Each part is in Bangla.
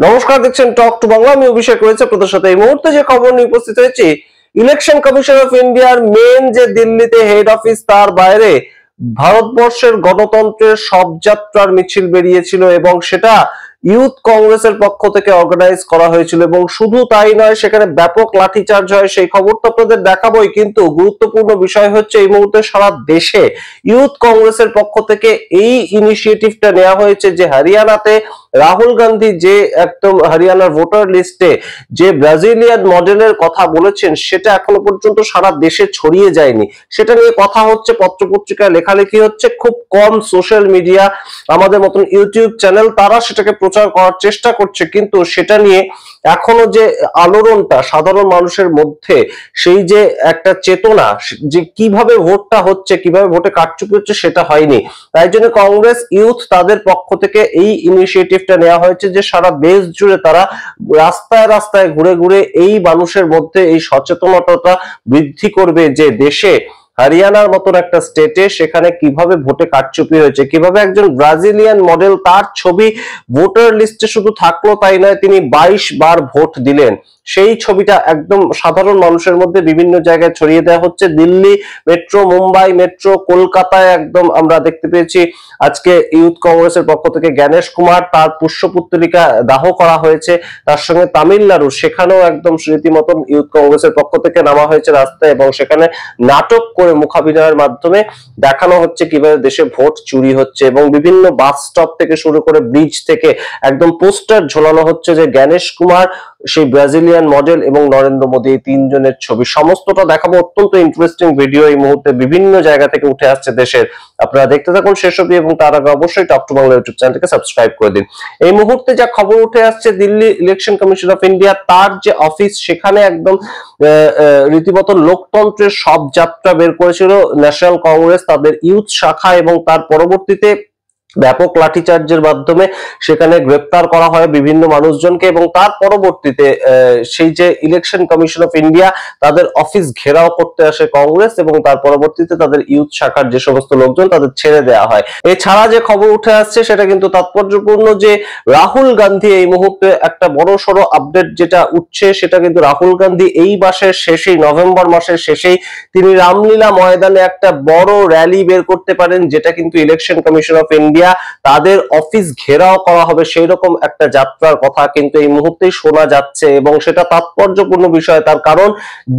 নমস্কার, দেখছেন টক টু বাংলা। আমি অভিষেক রয়েছে আপনাদের সাথে। এই মুহূর্তে যে খবর নিয়ে উপস্থিত হয়েছি, ইলেকশন কমিশন অফ ইন্ডিয়ার মেন যে দিল্লিতে হেড অফিস, তার বাইরে ভারতবর্ষের গণতন্ত্রের শবযাত্রার মিছিল বেরিয়েছিল এবং সেটা ইউথ কংগ্রেসের পক্ষ থেকে অর্গানাইজ করা হয়েছিল। এবং শুধু তাই নয়, সেখানে ব্যাপক লাঠিচার্জ হয়, সেই খবর তো আপনাদের দেখাবোই। কিন্তু গুরুত্বপূর্ণ বিষয় হচ্ছে এই মুহূর্তে সারা দেশে ইউথ কংগ্রেসের পক্ষ থেকে এই ইনিশিয়েটিভটা নেওয়া হয়েছে যে হরিয়ানাতে রাহুল গান্ধী যে একদম হরিয়ানার ভোটার লিস্টে যে ব্রাজিলিয়ান মডেলের কথা বলেছেন, সেটা এখনো পর্যন্ত সারা দেশে ছড়িয়ে যায়নি। সেটা নিয়ে কথা হচ্ছে, পত্রপত্রিকায় লেখালেখি হচ্ছে, খুব কম সোশ্যাল মিডিয়া, আমাদের মতন ইউটিউব চ্যানেল, তারা সেটাকে প্রচার করার চেষ্টা করছে। কিন্তু সেটা নিয়ে এখনো যে আলোড়নটা সাধারণ মানুষের মধ্যে, সেই যে একটা চেতনা যে কিভাবে ভোটটা হচ্ছে, কিভাবে ভোটে কারচুপি হচ্ছে, সেটা হয়নি। তাই জন্য কংগ্রেস ইউথ তাদের পক্ষ থেকে এই ইনিশিয়েটিভটা নেওয়া হয়েছে যে সারা দেশ জুড়ে তারা রাস্তায় রাস্তায় ঘুরে ঘুরে এই মানুষের মধ্যে এই সচেতনতাটা বৃদ্ধি করবে যে দেশে হরিয়ানার মতন একটা স্টেটে সেখানে কিভাবে ভোটে কারচুপি হয়েছে, কিভাবে একজন ব্রাজিলিয়ান মডেল, তার ছবি ভোটার লিস্টে শুধু থাকলো তাই নয়, তিনি 22 বার ভোট দিলেন, সেই ছবিটা একদম সাধারণ মানুষের মধ্যে বিভিন্ন জায়গায় ছড়িয়ে দেওয়া হচ্ছে। দিল্লি মেট্রো, মুম্বাই মেট্রো, কলকাতায় একদম আমরা দেখতে পেয়েছি আজকে ইউথ কংগ্রেসের পক্ষ থেকে জ্ঞানেশ কুমার, তার পুষ্পপুত্তলিকা দাহ করা হয়েছে। তার সঙ্গে তামিলনাড়ু, সেখানেও একদম রীতিমতন ইউথ কংগ্রেসের পক্ষ থেকে নামা হয়েছে রাস্তায় এবং সেখানে নাটক করে মুখাভিনয়ের মাধ্যমে দেখানো হচ্ছে কিভাবে দেশে ভোট চুরি হচ্ছে। এবং বিভিন্ন বাস স্টপ থেকে শুরু করে ব্রিজ থেকে একদম পোস্টার ঝোলানো হচ্ছে যে জ্ঞানেশ কুমার, সেই ব্রাজিলিয়ান মডেল এবং নরেন্দ্র মোদী, এই তিনজনের ছবি। সমস্তটা দেখাবো, অত্যন্ত ইন্টারেস্টিং ভিডিও এই মুহূর্তে বিভিন্ন জায়গা থেকে উঠে আসছে দেশের। আপনারা দেখতে থাকুন শেষ অবধি এবং তার আগে অবশ্যই টক টু বাংলা ইউটিউব চ্যানেলটিকে সাবস্ক্রাইব করে দিন। এই মুহূর্তে যা খবর উঠে আসছে, Delhi election commission of India, তার যে অফিস, সেখানে একদম রীতিমতো লোকতন্ত্রের সব যাত্রা বের করেছিল ন্যাশনাল কংগ্রেস, তাদের ইউথ শাখা, এবং তার পরবর্তীতে ব্যাপক লাঠিচার্জের মাধ্যমে সেখানে গ্রেপ্তার করা হয় বিভিন্ন মানুষজনকে। এবং তার পরবর্তীতে সেই যে ইলেকশন কমিশন অফ ইন্ডিয়া, তাদের অফিস ঘেরাও করতে আসে কংগ্রেস এবং তার পরবর্তীতে তাদের ইউথ শাখার যে সমস্ত লোকজন, তাদের ছেড়ে দেওয়া হয়। এছাড়া যে খবর উঠে আসছে সেটা কিন্তু তাৎপর্যপূর্ণ যে রাহুল গান্ধী এই মুহূর্তে একটা বড় সড়ো আপডেট যেটা উঠছে, সেটা কিন্তু রাহুল গান্ধী এই মাসের শেষেই, নভেম্বর মাসের শেষেই তিনি রামলীলা ময়দানে একটা বড় র্যালি বের করতে পারেন, যেটা কিন্তু ইলেকশন কমিশন অফ ইন্ডিয়া, তাদের অফিস ঘেরাও করা হবে, সেই রকম একটা যাত্রার কথা কিন্তু এই মুহূর্তেই শোনা যাচ্ছে। এবং সেটা তাৎপর্যপূর্ণ বিষয়, তার কারণ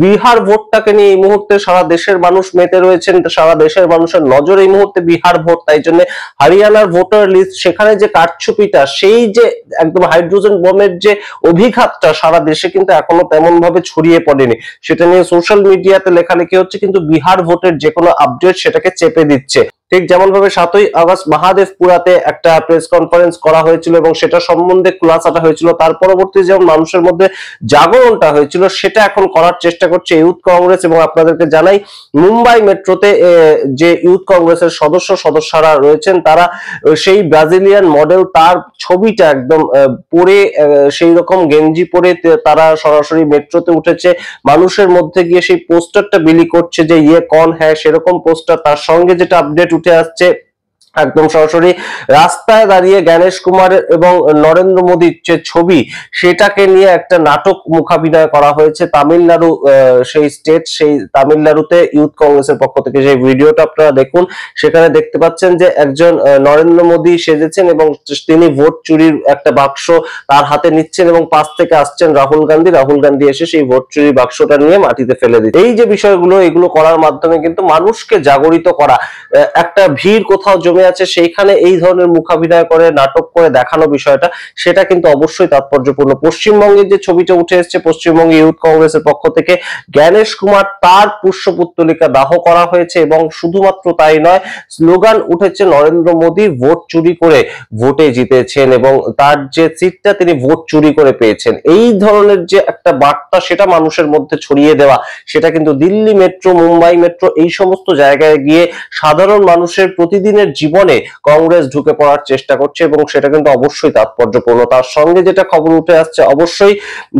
বিহার ভোটটাকে নিয়ে এই মুহূর্তে সারা দেশের মানুষ মেতে রয়েছেন, সারা দেশের মানুষের নজর এই মুহূর্তে বিহার ভোট। তাই জন্য হরিয়ানার ভোটার লিস্ট, সেখানে যে কারচুপিটা, সেই যে একদম হাইড্রোজেন বোমের যে অভিঘাতটা সারা দেশে কিন্তু এখনো তেমন ভাবে ছড়িয়ে পড়েনি, সেটা নিয়ে সোশ্যাল মিডিয়াতে লেখালেখি হচ্ছে। কিন্তু বিহার ভোটের যে কোনো আপডেট সেটাকে চেপে দিচ্ছে। ঠিক যেমন ভাবে 7ই আগস্ট মহাদেবপুরাতে একটা প্রেস কনফারেন্স করা হয়েছিল এবং সেটা সম্বন্ধে খুলাসাটা হয়েছিল, তার পরবর্তী যেমন মানুষের মধ্যে জাগরণটা হয়েছিল, সেটা এখন করার চেষ্টা করছে ইউথ কংগ্রেস। এবং আপনাদেরকে জানাই, মুম্বাই মেট্রোতে যে ইউথ কংগ্রেসের সদস্যরা রয়েছেন, তারা সেই ব্রাজিলিয়ান মডেল, তার ছবিটা একদম পরে, সেই রকম গেঞ্জি পরে তারা সরাসরি মেট্রোতে উঠেছে, মানুষের মধ্যে গিয়ে সেই পোস্টারটা বিলি করছে যে ইয়ে কন হ্যাঁ, সেরকম পোস্টার। তার সঙ্গে যেটা আপডেট উঠে আসছে, একদম সরাসরি রাস্তায় দাঁড়িয়ে জ্ঞানেশ কুমার এবং নরেন্দ্র মোদীর যে ছবি, সেটাকে নিয়ে একটা নাটক মুখাভিনয় করা হয়েছে তামিলনাড়ু, সেই স্টেট, সেই তামিলনাড়ুতে ইউথ কংগ্রেসের পক্ষ থেকে। সেই ভিডিওটা আপনারা দেখুন, সেখানে দেখতে পাচ্ছেন যে একজন নরেন্দ্র মোদী সেজেছেন এবং তিনি ভোট চুরির একটা বাক্স তার হাতে নিচ্ছেন এবং পাশ থেকে আসছেন রাহুল গান্ধী এসে সেই ভোট চুরির বাক্সটা নিয়ে মাটিতে ফেলে দিচ্ছে। এই যে বিষয়গুলো, এগুলো করার মাধ্যমে কিন্তু মানুষকে জাগরিত করা, একটা ভিড় কোথাও জমে আছে, সেইখানে এই ধরনের মুখাভিনয় করে, নাটক করে দেখানো বিষয়টা, সেটা কিন্তু অবশ্যই তাৎপর্যপূর্ণ। পশ্চিমবঙ্গের যে ছবিটা উঠে এসেছে, পশ্চিমবঙ্গে ইউথ কংগ্রেসের পক্ষ থেকে জ্ঞানেশ কুমার, তার পুষ্পপুত্তলিকা দাহ করা হয়েছে এবং শুধুমাত্র তাই নয়, স্লোগান উঠেছে নরেন্দ্র মোদী ভোট চুরি করে ভোটে জিতেছেন এবং তার যে সিটটা তিনি ভোট চুরি করে পেয়েছেন। এই ধরনের যে একটা বার্তা, সেটা মানুষের মধ্যে ছড়িয়ে দেওয়া, সেটা কিন্তু দিল্লি মেট্রো, মুম্বাই মেট্রো, এই সমস্ত জায়গায় গিয়ে সাধারণ মানুষের প্রতিদিনের জীবন জীবনে কংগ্রেস ঢুকে পড়ার চেষ্টা করছে এবং সেটা কিন্তু অবশ্যই তাৎপর্যপূর্ণ। তার সঙ্গে যেটা খবর উঠে আসছে অবশ্যই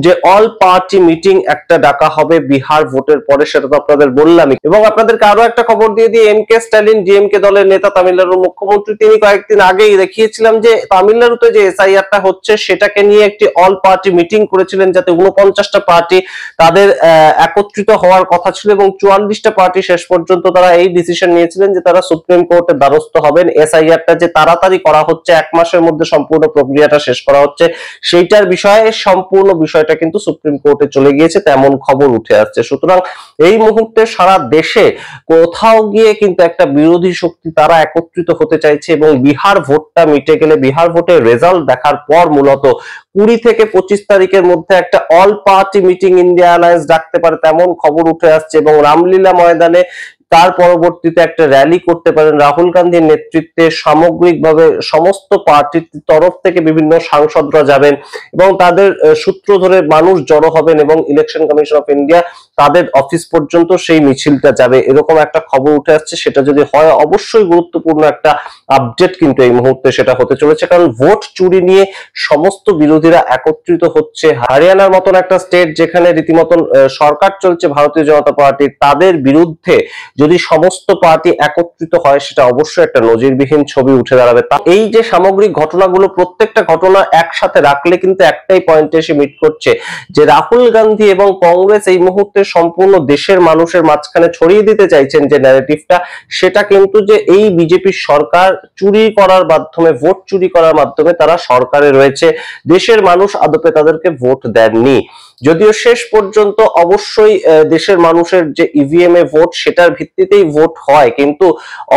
যে অল পার্টি মিটিং একটা ডাকা হবে বিহার ভোটের পরে, সেটা তো আপনাদের বললামই। এবং আপনাদেরকে আরো একটা খবর দিয়ে দিই, এম.কে. স্ট্যালিন ডিএমকে দলের নেতা, তামিলনাড়ুর মুখ্যমন্ত্রী, তিনি কয়েকদিন আগেই দেখিয়েছিলাম যে তামিলনাড়ুতে যে এসআইআরটা হচ্ছে সেটাকে নিয়ে একটি অল পার্টি মিটিং করেছিলেন, যাতে 49টা পার্টি তাদের একত্রিত হওয়ার কথা ছিল এবং 44টা পার্টি শেষ পর্যন্ত তারা এই ডিসিশন নিয়েছিলেন যে তারা সুপ্রিম কোর্টের দ্বারস্থ হবেন। এসআইআরটা যে তাড়াতাড়ি করা হচ্ছে, 1 মাসের মধ্যে সম্পূর্ণ প্রক্রিয়াটা শেষ করা হচ্ছে, সেইটার বিষয়ে সম্পূর্ণ বিষয়টা কিন্তু সুপ্রিম কোর্টে চলে গিয়েছে, তেমন খবর উঠে আসছে। সুতরাং এই মুহূর্তে সারা দেশে কোথাও গিয়ে কিন্তু একটা বিরোধী শক্তি তারা একত্রিত হতে চাইছে এবং বিহার ভোটটা মিটে গেলে, বিহার ভোটের রেজাল্ট দেখার পর মূলত 20 থেকে 25 তারিখের মধ্যে একটা all party meeting India alliance ডাকতে পারে, তেমন খবর উঠে আসছে। এবং রামলীলা ময়দানে তার পরবর্তীতে একটা র্যালি করতে পারেন রাহুল গান্ধীর নেতৃত্বে, সামগ্রিকভাবে সমস্ত পার্টির তরফ থেকে বিভিন্ন সাংসদরা যাবেন এবং তাদের সূত্র ধরে মানুষ জড়ো হবেন এবং ইলেকশন কমিশন অফ ইন্ডিয়া তাদের অফিস পর্যন্ত সেই মিছিলটা যাবে, এরকম একটা খবর উঠে আসছে। সেটা যদি হয় অবশ্যই গুরুত্বপূর্ণ একটা আপডেট কিন্তু এই মুহূর্তে সেটা হতে চলেছে, কারণ ভোট চুরি নিয়ে সমস্ত বিরোধীরা একত্রিত হচ্ছে। হরিয়ানার মতন একটা স্টেট যেখানে রীতিমতন সরকার চলছে ভারতীয় জনতা পার্টি, তাদের বিরুদ্ধে যদি সমস্ত পার্টি একত্রিত হয় সেটা অবশ্যই একটা নজিরবিহীন ছবি উঠে দাঁড়াবে। এই যে সামগ্রিক ঘটনাগুলো, প্রত্যেকটা ঘটনা একসাথে রাখলে কিন্তু একটাই পয়েন্টে এসে মিট করছে যে রাহুল গান্ধী এবং কংগ্রেস এই মুহূর্তে সম্পূর্ণ দেশের মানুষের মাঝখানে ছড়িয়ে দিতে চাইছেন যে ন্যারেটিভটা, সেটা কিন্তু যে এই বিজেপির সরকার চুরি করার মাধ্যমে, ভোট চুরি করার মাধ্যমে তারা সরকারে রয়েছে, দেশের মানুষ আদপে তাদেরকে ভোট দেননি। যদিও শেষ পর্যন্ত অবশ্যই দেশের মানুষের যে ইভিএম এ ভোট সেটার ভিত্তিতেই ভোট হয়, কিন্তু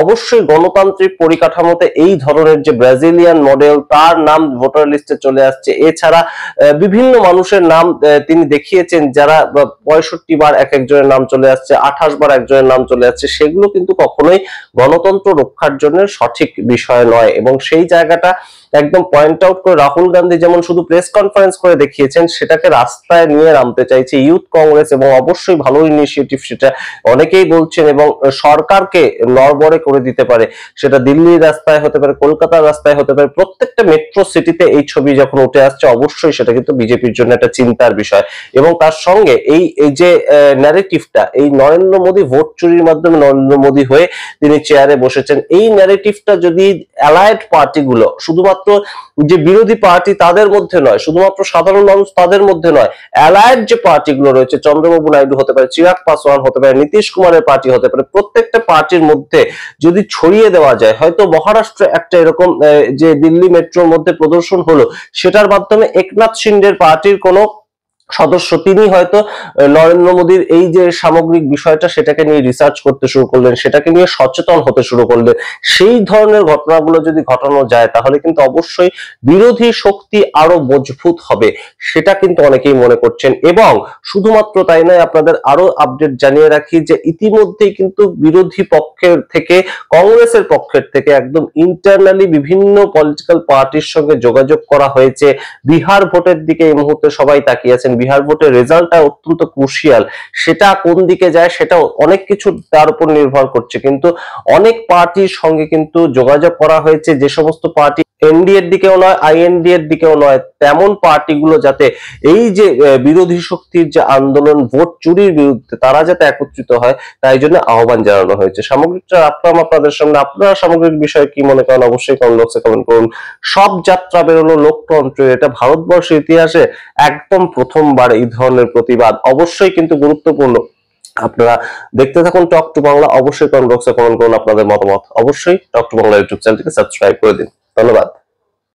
অবশ্যই গণতান্ত্রিক পরিকাঠামোতে এই ধরনের যে ব্রাজিলিয়ান মডেল, তার নাম ভোটার লিস্টে চলে আসছে। এছাড়া বিভিন্ন মানুষের নাম তিনি দেখিয়েছেন যারা 65 বার এক একজনের নাম চলে আসছে, 28 বার একজনের নাম চলে আসছে, সেগুলো কিন্তু কখনোই গণতন্ত্র রক্ষার জন্য সঠিক বিষয় নয়। এবং সেই জায়গাটা একদম পয়েন্ট আউট করে রাহুল গান্ধী যেমন শুধু প্রেস কনফারেন্স করে দেখিয়েছেন, সেটাকে রাস্তায় নিয়ে নামতে চাইছে ইউথ কংগ্রেস এবং অবশ্যই ভালো ইনিশিয়েটিভ, সেটা অনেকেই বলছেন এবং সরকারকে নড়বড়ে করে দিতে পারে। সেটা দিল্লির রাস্তায় হতে পারে, কলকাতার রাস্তায় হতে পারে, প্রত্যেকটা মেট্রো সিটিতে এই ছবি যখন উঠে আসছে অবশ্যই সেটা কিন্তু বিজেপির জন্য একটা চিন্তার বিষয়। এবং তার সঙ্গে এই যে ন্যারেটিভটা, এই নরেন্দ্র মোদী ভোট চুরির মাধ্যমে নরেন্দ্র মোদী হয়ে তিনি চেয়ারে বসেছেন, এই ন্যারেটিভটা যদি অ্যালায়েড পার্টিগুলো, শুধুমাত্র যে বিরোধী পার্টি তাদের মধ্যে নয়, শুধুমাত্র সাধারণ মানুষ তাদের মধ্যে নয়, অ্যালায়েড যে পার্টিগুলো রয়েছে, চন্দ্রবাবু নাইডু হতে পারে, চিরাগ পাসওয়ান হতে পারে, নীতিশ কুমারের পার্টি হতে পারে, প্রত্যেকটা পার্টির মধ্যে যদি ছড়িয়ে দেওয়া যায়, হয়তো মহারাষ্ট্রে একটা এরকম যে দিল্লি মেট্রোর মধ্যে প্রদর্শন হলো, সেটার মাধ্যমে একনাথ শিন্ডের পার্টির কোনো সদস্য তিনি হয়তো নরেন্দ্র মোদীর এই যে সামগ্রিক বিষয়টা সেটাকে নিয়ে রিসার্চ করতে শুরু করলেন, সেটাকে নিয়ে সচেতন হতে শুরু করলেন। সেই ধরনের ঘটনাগুলো যদি ঘটানো যায় তাহলে কিন্তু অবশ্যই বিরোধী শক্তি আরো মজবুত হবে, সেটা কিন্তু অনেকেই মনে করছেন। এবং শুধুমাত্র তাই নয়, আপনাদের আরো আপডেট জানিয়ে রাখি যে ইতিমধ্যেই কিন্তু বিরোধী পক্ষের থেকে, কংগ্রেসের পক্ষের থেকে একদম ইন্টারনালি বিভিন্ন পলিটিক্যাল পার্টির সঙ্গে যোগাযোগ করা হয়েছে। বিহার ভোটের দিকে এই মুহূর্তে সবাই তাকিয়ে আছেন, বিহার ভোটের রেজাল্টটা অত্যন্ত ক্রুশিয়াল, সেটা কোন দিকে যায় সেটা অনেক কিছু তার উপর নির্ভর করছে। কিন্তু অনেক পার্টির সঙ্গে কিন্তু যোগাযোগ করা হয়েছে, যে সমস্ত পার্টি এনডিএ এর দিকেও নয়, আইএনডি এর দিকেও নয়, তেমন পার্টিগুলো যাতে এই যে বিরোধী শক্তির যে আন্দোলন ভোট চুরির বিরুদ্ধে, তারা যাতে একত্রিত হয়, তাই জন্য আহ্বান জানানো হয়েছে। সামগ্রিকটা রাখলাম আপনাদের সামনে। আপনারা সামগ্রিক বিষয়ে কি মনে করেন অবশ্যই কমেন্ট বক্সে কমেন্ট করুন। সব যাত্রা বেরোলো লোকতন্ত্রের, এটা ভারতবর্ষের ইতিহাসে একদম প্রথমবার এই ধরনের প্রতিবাদ, অবশ্যই কিন্তু গুরুত্বপূর্ণ। আপনারা দেখতে থাকুন টক টু বাংলা, অবশ্যই কমেন্ট বক্সে কমেন্ট করুন আপনাদের মতামত, অবশ্যই টক টু বাংলা ইউটিউব চ্যানেলটিকে সাবস্ক্রাইব করে দিন। ধন্যবাদ।